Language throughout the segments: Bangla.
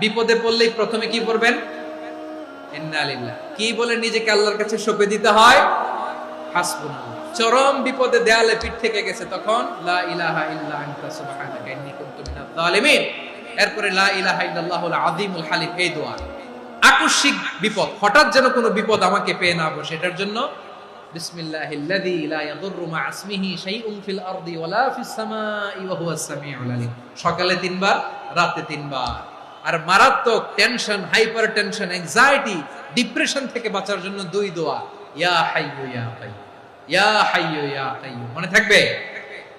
বিপদে পড়লেই প্রথমে কি পড়বেন? ইন্না লিল্লাহ। কি বলে নিজেকে আল্লাহর কাছে সঁপে দিতে হয়? হাসবুনাল্লাহ। চরম বিপদে দেয়ালে পিঠ থেকে গেছে, তখন লা ইলাহা ইল্লা আনতা সুবহানাকা ইন্নী কুনতু মিনাজ জালিমিন। এরপরে লা ইলাহা ইল্লাল্লাহুল আযীমুল হালিম, এই দোয়া। আকস্মিক বিপদ, হঠাৎ যেন কোনো বিপদ আমাকে পেয়ে না বসে, এটার জন্য বিসমিল্লাহিল্লাযী লা ইয়াদুররু মা ইসমিহি শাইউন ফিল আরদি ওয়ালা ফিস সামাই ওয়া হুয়াস সামিউল আলীম। সকালে 3 বার, রাতে 3 বার। আর মারাত্মক tension, hyper tension, anxiety, depression থেকে বাঁচার জন্য 2 দোয়া, ইয়া হাইয়্যু ইয়া কাইয়্যুম, ইয়া হাইয়্যু ইয়া কাইয়্যুম, মনে থাকবে?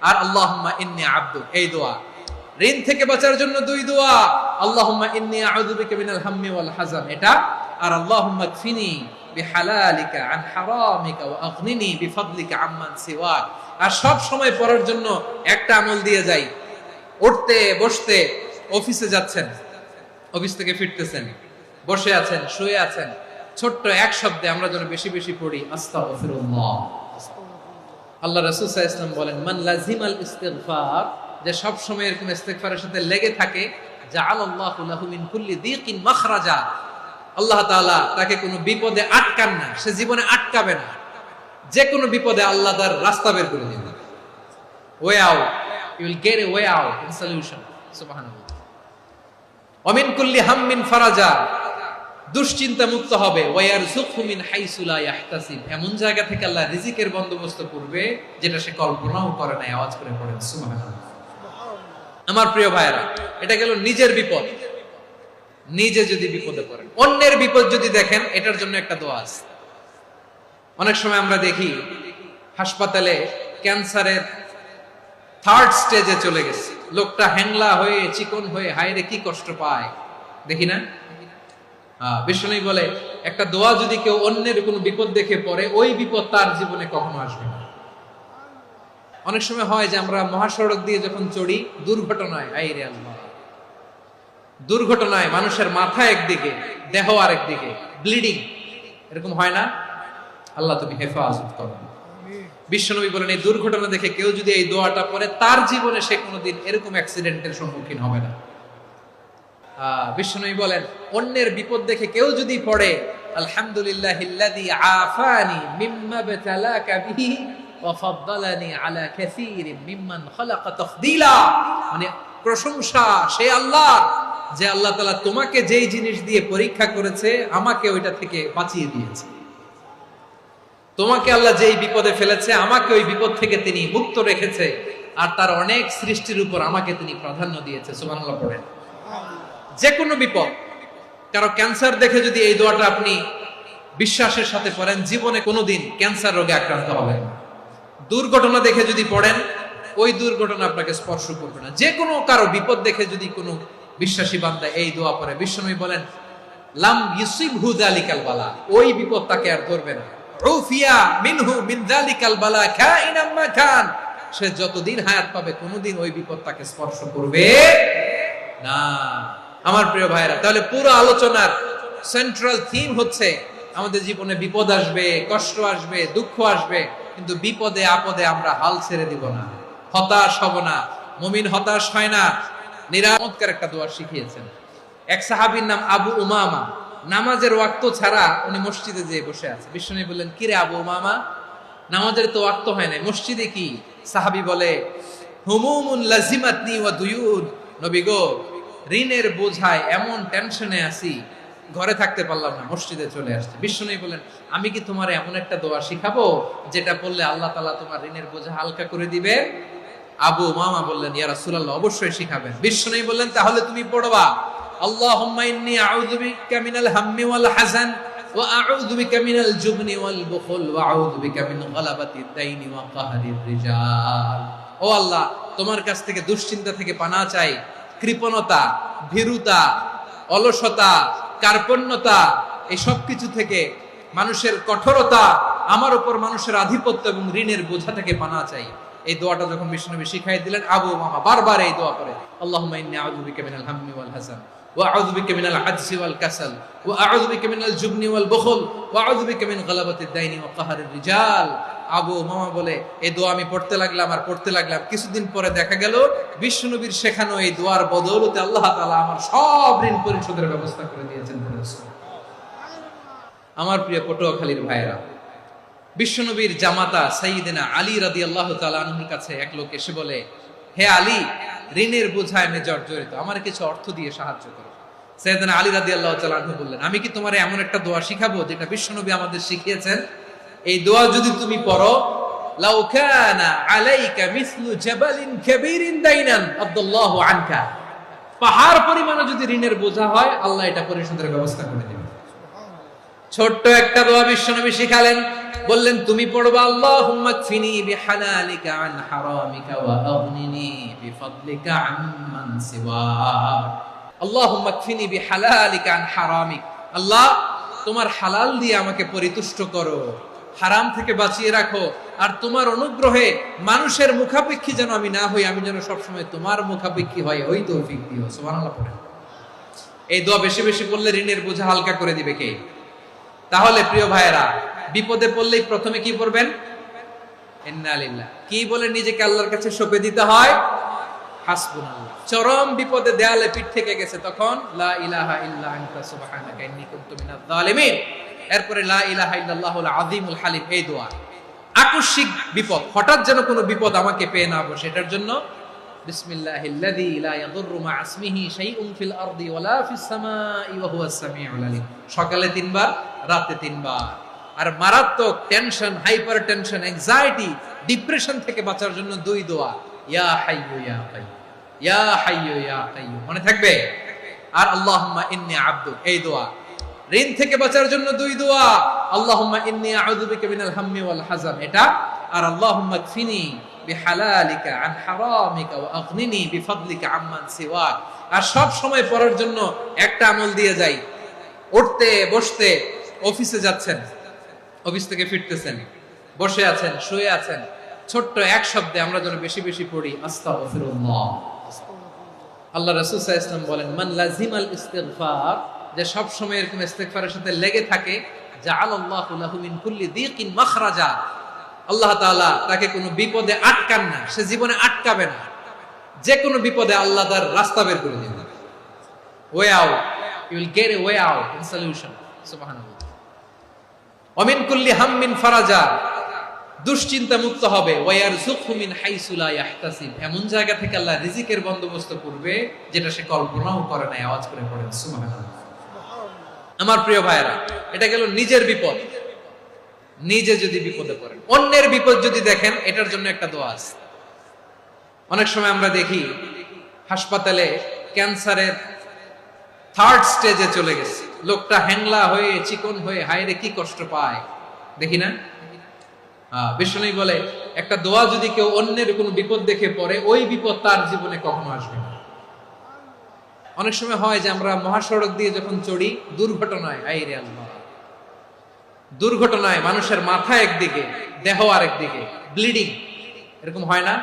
আর আল্লাহুম্মা ইন্নী আবদুক, এই দোয়া। ঋণ থেকে বাঁচার জন্য 2 দোয়া, আল্লাহুম্মা ইন্নী আউযু বিকা মিনাল হাম্মি ওয়াল হাযান, এটা। আর আল্লাহুম্মা কফিনি বিহালালিকা আন হারামিকা ওয়া আগনিনি বিফাদলিকা আম্মান সিওয়াক। আর সব সময় পড়ার জন্য একটা আমল দিয়ে যাই, উঠতে বসতে, অফিসে যাচ্ছেন, অফিস থেকে ফিরতেছেন, বসে আছেন, শুয়ে আছেন, ছোট্ট এক শব্দে আমরা যেন বেশি বেশি পড়ি আস্তাগফিরুল্লাহ। আল্লাহ রাসূল সাল্লাল্লাহু আলাইহি ওয়াসাল্লাম বলেন, মান লাজিমাল ইস্তিগফার, যে সব সময় এরকম ইস্তিগফারের সাথে লেগে থাকে, জাআলাল্লাহু লাহু মিন কুল্লি দীকিন মাখরাজা, আল্লাহ তাআলা তাকে কোনো বিপদে আটকান না, সে জীবনে আটকাবে না। যে কোনো বিপদে আল্লাহ তার রাস্তা বের করে দিবেন, way out, you will get a way out in solution. সুবহানাল্লাহ। অমিন কুল্লি হাম্মিন ফারাজা, দুশ্চিন্তা মুক্ত হবে। ওয়ায়ারযুকহু মিন হাইসু লা ইয়াহতাসিব, এমন জায়গা থেকে আল্লাহ রিজিকের বন্দোবস্ত করবে যেটা সে কল্পনাও করে না। আওয়াজ করে পড়েন সুবহানাল্লাহ। আমার প্রিয় ভাইরা, এটা গেল নিজের বিপদ। নিজে যদি বিপদে পড়েন, অন্যের বিপদ যদি দেখেন, এটার জন্য একটা দোয়া আছে। অনেক সময় আমরা দেখি হাসপাতালে ক্যান্সারের 3rd স্টেজে চলে গেছে, লোকটা হ্যাংলা হয়ে, চিকন হয়ে, হায়রে কি কষ্ট পায়, দেখি না? বিষ্ণু বলে, একটা দোয়া যদি কেউ অন্যের কোনো বিপদ দেখে পড়ে, ওই বিপদ তার জীবনে কখনো আসবে না। অনেক সময় হয় যে আমরা মহাসড়ক দিয়ে যখন চড়ি, দুর্ঘটনায়, আইরে আল্লাহ, দুর্ঘটনায় মানুষের মাথা একদিকে, দেহ আরেকদিকে, ব্লিডিং, এরকম হয় না? আল্লাহ তুমি হেফাজত করো। বিশ্বনবী বলেন, এই দুর্ঘটনা দেখে কেউ যদি এই দোয়াটা পড়ে, তার জীবনে সে কোনোদিন এরকম অ্যাক্সিডেন্টের সম্মুখীন হবে না। বিশ্বনবী বলেন, অন্যের বিপদ দেখে কেউ যদি পড়ে, আলহামদুলিল্লাহিল্লাযী আফানি মিম্মা বতালাকা বিহি ওয়া ফাদ্দালানি আলা কাসীরিন মিম্মান খালাকা তাফদীলা, মানে প্রশংসা সে আল্লাহ, যে আল্লাহ তাআলা তোমাকে যেই জিনিস দিয়ে পরীক্ষা করেছে, আমাকে ওইটা থেকে বাঁচিয়ে দিয়েছে। তোমাকে আল্লাহ যেই বিপদে ফেলেছে, আমাকে ওই বিপদ থেকে তিনি মুক্ত রেখেছে, আর তার অনেক সৃষ্টির উপর আমাকে তিনি প্রাধান্য দিয়েছে। সুবহানাল্লাহ পড়েন। যে কোনো বিপদ, কারো ক্যান্সার দেখে যদি এই দোয়াটা আপনি বিশ্বাসের সাথে পড়েন, জীবনে কোনোদিন ক্যান্সার রোগে আক্রান্ত হবেন না। দুর্ঘটনা দেখে যদি পড়েন, ওই দুর্ঘটনা আপনাকে স্পর্শ করবে না। যে কোনো কারো বিপদ দেখে যদি কোনো বিশ্বাসী বান্দা এই দোয়া পড়ে, বিশ্বনবী বলেন, লাম ইউসিবহু যালিকাল বালা, ওই বিপদ তাকে আর ধরবে না। উফিয়া মিনহু মিন যালিকাল বালা কাইনাম মা কান, সে যতদিন হায়াত পাবে কোনোদিন ওই বিপদ তাকে স্পর্শ করবে না। আমার প্রিয় ভাইরা, তাহলে পুরো আলোচনার সেন্ট্রাল থিম হচ্ছে, আমাদের জীবনে বিপদ আসবে, কষ্ট আসবে, দুঃখ আসবে, কিন্তু বিপদে আপদে আমরা হাল ছেড়ে দিব না, হতাশ হব না। মুমিন হতাশ হয় না। নিরামতকার একটা দোয়া শিখিয়েছেন এক সাহাবীর নাম আবু উমামা। নামাজের ওয়াক্ত ছাড়া উনি মসজিদে যেয়ে বসে আছে। বিষ্ণু বললেন, কিরে আবু উমামা, নামাজের তো ওয়াক্ত হয় না, মসজিদে কি? সাহাবী বলে, হুমুমুন লাজিমাতনি ওয়া দুয়ুন, নবী গো, ঋণের বোঝায় এমন টেনশনে আছি, ঘরে থাকতে পারলাম না, মসজিদে চলে আসছে। বিষ্ণু বলেন, আমি কি তোমার এমন একটা দোয়া শিখাবো যেটা পড়লে আল্লাহ তাআলা তোমার ঋণের বোঝা হালকা করে দিবে? আবু উমামা বললেন, ইয়া রাসূলুল্লাহ, অবশ্যই শিখাবেন। বিষ্ণু বললেন, তাহলে তুমি পড়বা, আল্লাহুম্মা ইন্নী আউযু বিকা মিনাল হাম্মি ওয়াল হাযান ওয়া আউযু বিকা মিনাল জুবনি ওয়াল বুখল ওয়া আউযু বিকা মিন গালাবাতিদ দাইনি ওয়া কাহরির রিজাল। ও আল্লাহ, তোমার কাছ থেকে দুশ্চিন্তা থেকে পানাহ চাই, কৃপণতা, ভীরুতা, অলসতা, কার্পণ্যতা, এই সব কিছু থেকে, মানুষের কঠোরতা, আমার উপর মানুষের আধিপত্য এবং ঋণের বোঝা থেকে পানাহ চাই। এই দোয়াটা যখন বিষ্ণু নবী শিখাই দিলেন, আবু উমামা বারবার এই দোয়া করে, আল্লাহুম্মা ইন্নী আউযু বিকা মিনাল হাম্মি ওয়াল হাযান وأعوذ بك من العجز والكسل وأعوذ بك من الجبن والبخل وأعوذ بك من غلبة الدين وقهر الرجال। আবু মামা বলে এই দোয়া আমি পড়তে লাগলাম কিছুদিন পরে দেখা গেল বিশ্বনবীর শেখানো এই দোয়ার বদৌলতে আল্লাহ তাআলা আমার সব ঋণ পরিশোধের ব্যবস্থা করে দিয়েছেন। আমার প্রিয় পটুয়াখালীর ভাইয়েরা, বিশ্বনবীর জামাতা সাইয়্যিদিনা আলী রাদিয়াল্লাহু তাআলা আনহুর কাছে এক লোক এসে বলে, হে আলী, ঋণের বোঝায় আমি জর্জরিত, আমার কিছু অর্থ দিয়ে সাহায্য করো। সাইয়্যিদিনা আলী রাদিয়াল্লাহু তাআলা আনহু বললেন, আমি কি তোমারে এমন একটা দোয়া শিখাবো যেটা বিশ্বনবী আমাদের শিখিয়েছেন? এই দোয়া যদি তুমি পড়ো, লাউ কানা আলাইকা মিসলু জাবালিন কাবীরিন দাইনান আব্দুল্লাহু আনকা, পাহাড় পরিমাণে যদি ঋণের বোঝা হয় আল্লাহ এটা পরিশোধের ব্যবস্থা করে দিবেন। ছোট্ট একটা দোয়া বিশ্বনবী শিখালেন, বললেন তুমি পড়বা, আল্লাহুম্মা কফিনি বিহালালিকা আন হারামিকা ওয়া আগনিনি বিফাদলিকা আম্মান সিওয়াক। আল্লাহুম্মা কফিনি বিহালালিকা আন হারামিক, আল্লাহ তোমার হালাল দিয়ে আমাকে পরিতুষ্ট করো, হারাম থেকে বাঁচিয়ে রাখো, আর তোমার অনুগ্রহে মানুষের মুখাপেক্ষী যেন আমি না হই, আমি যেন সবসময় তোমার মুখাপেক্ষী হই, ওই তৌফিক দিও। সুবহানাল্লাহ পড়েন। এই দোয়া বেশি বেশি পড়লে ঋণের বোঝা হালকা করে দিবে কে? তাহলে প্রিয় ভাইয়েরা, বিপদে পড়লেই প্রথমে কি পড়বেন? ইন্না লিল্লাহ। কি বলে নিজেকে আল্লাহর কাছে সঁপে দিতে হয়? হাসবুনাল্লাহ। চরম বিপদে দেয়ালে পিঠ থেকে গেছে, তখন লা ইলাহা ইল্লা আনতা সুবহানাকা ইন্নী কুনতু মিনাজ জালিমিন। এরপরে লা ইলাহা ইল্লাল্লাহুল আযীমুল হালিম, এই দোয়া। আকস্মিক বিপদ, হঠাৎ যেন কোনো বিপদ আমাকে পেয়ে না বসে, এটার জন্য বিসমিল্লাহিল্লাযী লা ইয়াদুররু মা ইসমিহি শাইউন ফিল আরদি ওয়ালা ফিস সামাই ওয়া হুয়াস সামিউল আলীম। সকালে 3 বার, রাতে 3 বার। আর মারাত্মক tension, hyper tension, anxiety, depression থেকে বাঁচার জন্য 2 দোয়া, ইয়া হাইয়্যু ইয়া কাইয়্যুম, ইয়া হাইয়্যু ইয়া কাইয়্যুম, মনে থাকবে? আর আল্লাহুম্মা ইন্নী আবদুক, এই দোয়া। ঋণ থেকে বাঁচার জন্য 2 দোয়া, আল্লাহুম্মা ইন্নী আউযু বিকা মিনাল হাম্মি ওয়াল হাযান, এটা। আর আল্লাহুম্মা কফিনি বিহালালিকা আন হারামিকা ওয়া আগনিনি বিফাদলিকা আম্মান সিওয়াক। আর সব সময় পড়ার জন্য একটা আমল দিয়ে যাই, উঠতে বসতে, অফিসে যাচ্ছেন, অফিস থেকে ফিরতেছেন, বসে আছেন, শুয়ে আছেন, ছোট্ট এক শব্দে আমরা যেন বেশি বেশি পড়ি আস্তাগফিরুল্লাহ। আল্লাহ রাসূল সাল্লাল্লাহু আলাইহি ওয়াসাল্লাম বলেন, মান লাজিমাল ইস্তিগফার, যে সব সময় এরকম ইস্তিগফারের সাথে লেগে থাকে, জাআলাল্লাহু লাহু মিন কুল্লি যিকিন মাখরাজা, আল্লাহ তাআলা তাকে কোনো বিপদে আটকান না, সে জীবনে আটকাবে না, যে কোনো বিপদে আল্লাহ তার রাস্তা বের করে দিবেন। Way out, you will get a way out in solution. সুবহানাল্লাহ। ওয়া মিন কুল্লি হাম্মিন ফারাজা, দুশ্চিন্তা মুক্ত হবে। ওয়া ইয়ারযুকহু মিন হাইসু লা ইয়াহতাসিব, এমন জায়গা থেকে আল্লাহ রিজিকের বন্দোবস্ত করবে যেটা সে কল্পনাও করে না। আওয়াজ করে পড়েন সুবহানাল্লাহ। আমার প্রিয় ভাইয়েরা, এটা গেল নিজের বিপদ। নিজে যদি বিপদে পড়েন, অন্যের বিপদ যদি দেখেন, এটার জন্য একটা দোয়া আছে। অনেক সময় আমরা দেখি হাসপাতালে ক্যান্সারের 3rd স্টেজে চলে গেছে, লোকটা হ্যাংলা হয়ে, চিকন হয়ে, হায়রে কি কষ্ট পায়, দেখি না? বিষ্ণু বলে একটা দোয়া যদি কেউ অন্যের কোনো বিপদ দেখে পড়ে, ওই বিপদ তার জীবনে কখনো আসবে না। অনেক সময় হয় যে আমরা মহাসড়ক দিয়ে যখন চড়ি, দুর্ঘটনায়, আইরে আল্লাহ, দুর্ঘটনায় মানুষের মাথা একদিকে, দেহ আরেকদিকে, ব্লিডিং, এরকম হয় না?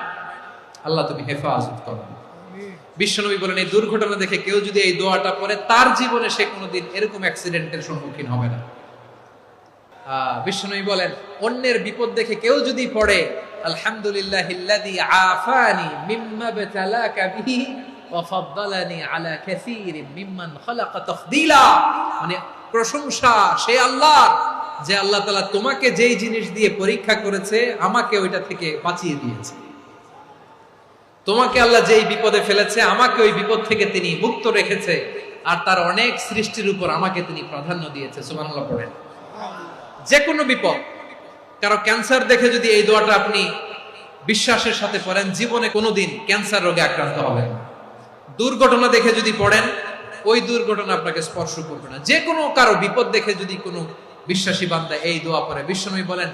আল্লাহ তুমি হেফাজত করো। বিশ্বনবী বলেন, এই দুর্ঘটনা দেখে কেউ যদি এই দোয়াটা পড়ে, তার জীবনে সে কোনোদিন এরকম অ্যাক্সিডেন্টের সম্মুখীন হবে না। বিশ্বনবী বলেন, অন্যের বিপদ দেখে কেউ যদি পড়ে, আলহামদুলিল্লাহিল্লাযী আফানি মিম্মা বাতালাকা বিহি ওয়া ফাদ্দালানি আলা কাসীরিন মিম্মান খালাকা তাফদীলা, মানে প্রশংসা সে আল্লাহর, যে আল্লাহ তাআলা তোমাকে যেই জিনিস দিয়ে পরীক্ষা করেছে, আমাকে ওইটা থেকে বাঁচিয়ে দিয়েছে। তোমাকে আল্লাহ যেই বিপদে ফেলেছে, আমাকে ওই বিপদ থেকে তিনি মুক্ত রেখেছে, আর তার অনেক সৃষ্টির উপর আমাকে তিনি প্রাধান্য দিয়েছে। সুবহানাল্লাহ পড়েন। যে কোনো বিপদ, কারো ক্যান্সার দেখে যদি এই দোয়াটা আপনি বিশ্বাসের সাথে পড়েন, জীবনে কোনোদিন ক্যান্সার রোগে আক্রান্ত হবেন না। দুর্ঘটনা দেখে যদি পড়েন, ওই দুর্ঘটনা আপনাকে স্পর্শ করবে না। যে কোনো কারো বিপদ দেখে যদি কোনো বিশ্বাসী বান্দা এই দোয়া পড়ে, বিশ্বনবী বলেন,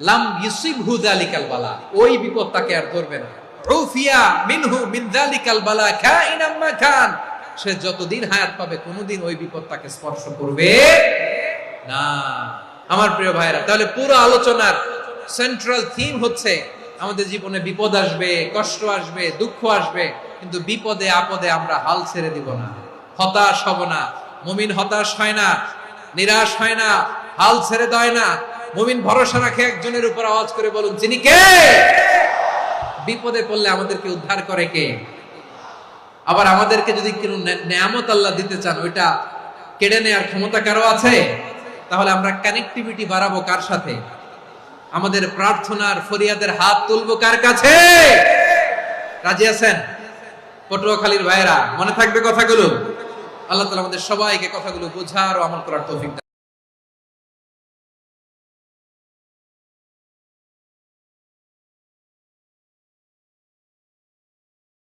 লাম ইউসিবহু যালিকাল বালা, ওই বিপদ তাকে আর ধরবে না। উফিয়া মিনহু মিন যালিকাল বালা কাইনাম মা কান, সে যতদিন হায়াত পাবে কোনোদিন ওই বিপদ তাকে স্পর্শ করবে না। আমার প্রিয় ভাইরা, তাহলে পুরো আলোচনার সেন্ট্রাল থিম হচ্ছে, আমাদের জীবনে বিপদ আসবে, কষ্ট আসবে, দুঃখ আসবে, কিন্তু বিপদে আপদে আমরা হাল ছেড়ে দিব না। হতাশ হব না। মুমিন হতাশ হয় না, নিরাশ হয় না, হাল ছেড়ে দেয় না। মুমিন ভরসা রাখে একজনের উপর। আওয়াজ করে বলুন, যিনি কে? বিপদে পড়লে আমাদেরকে উদ্ধার করে কে? আবার আমাদেরকে যদি কোনো নেয়ামত আল্লাহ দিতে চান, ওইটা কেড়ে নেওয়ার ক্ষমতা কারো আছে? তাহলে আমরা কানেক্টিভিটি বাড়াবো কার সাথে? আমাদের প্রার্থনার ফরিয়াদের হাত তুলবো কার কাছে? রাজি আছেন? পটুয়াখালীর ভাইরা, মনে থাকবে কথাগুলো? আল্লাহ তাআলা আমাদের সবাইকে কথাগুলো বোঝার ও আমল করার তৌফিক দান